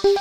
Sikiro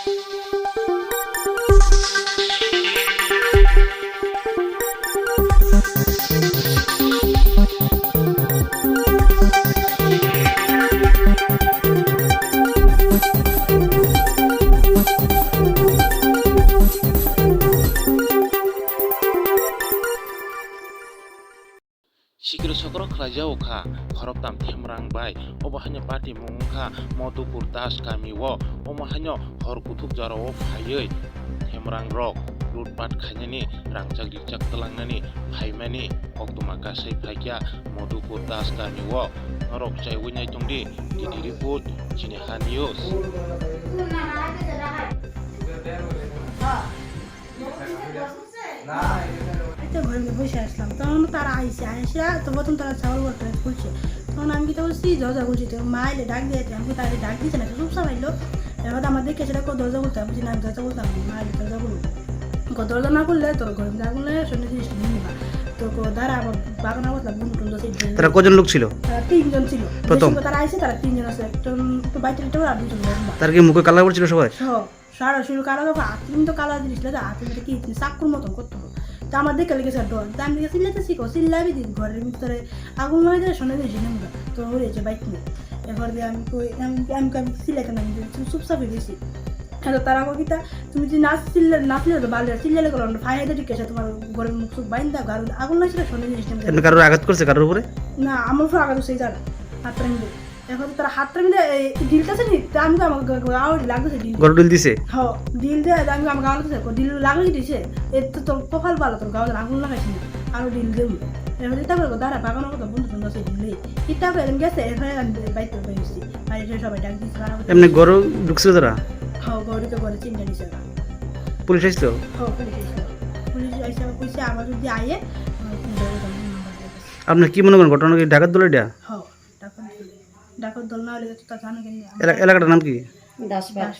sokro khlajao kha khoroktam themrang bai obahanyo pati mungkha Madhupur Das Kamiwo omahanyo hor kuthuk jarao phaioi themrang rok lutpat khainani rangjak rijak talangnani phaimani oktoma kasai phaikya Madhupur Das Kamiwo norok chai winai tongdi didi report Chineha News. ঘরে বসে আসলাম তখন তারা আইসে তো প্রথম তারা চাউল করতে খুলছে তখন আমি কি তো বলছি দরজা খুলছি তো মা এলে ডাক দিয়ে আমি তাদের ডাক দিয়েছে না চুপ সামাইলো এবার আমার দেখে সেটা দরজা করতে বুঝি না আমি দরজা করতাম মা এলে দরজা করবো দরজা না করলে তোর ঘরে না করলে সন্ধ্যে জিনিসটা নিয়ে নিবা তো দাঁড়া আবার বাগানা করলাম বুন তারা কজন লোক ছিল? তারা 3 জন ছিল। প্রথম তারা আইসে তারা 3 জন আছে একজন একটু বাইরে আর 2 জন তার কি মুখে কালা পড়ছিল সবাই? সারা শরীর কালো হবে হাতিম তো কালো জিনিস না হাতিম কি চাকুর মতন করতে হবে তো আমার দেখে লেগেছে ডর তো আমি চিল্লাতে শিখো চিল্লাবি দিন ঘরের ভিতরে আগুন হয়ে যায় শোনা দিয়েছি নেমরা তো হয়েছে বাইক নিয়ে এবার দিয়ে আমি আমি চিল্লাইতে নামি চুপচাপ হয়ে গেছি তারা আমাকে তুমি যদি নাচলে তো ভালো চিল্লালে করো ফায়ার ঠিক আছে তোমার ঘরের মুখ চুপ বাইন দাও গাড়ি আগুন লাগছিল শোনা জিনিস কারোর আঘাত করছে কারোর উপরে? না আমার উপর আঘাত সেই জায়গা হাতটা মিলে এখন তারা হাতটা মিলে ডিলটাছে নি আমি তো আমাকে আওয়াজ লাগতেছে ডিল গরু ডিল দিছে হ্যাঁ ডিল দিয়ে আমি আমার গাওয়া লাগতেছে ডিল লাগিয়ে দিছে এর তো তোর কপাল ভালো তোর গাওয়া আগুন লাগাইছি না আরো ডিল দেবো এবার এটা করে দাঁড়া বাগানোর কথা বন্ধু বন্ধু আছে ডিলে এটা করে এরকম গেছে এরপরে আমি বাইক করে বেরিয়েছি বাড়িতে সবাই ডাক দিচ্ছে এমনি গরু ঢুকছিল তারা? হ্যাঁ গরুকে করে চিন্তা নিছে পুলিশ আসছিল? হ্যাঁ পুলিশ এসে কইছে আবার যদি আয়ে আপনি কি মনে করেন ঘটনা কি ডাকাত দল এটা? হ্যাঁ ডাকাত দল না হলে তো তা জানো কেন এলাকাটার নাম কি? দাসপাড়া।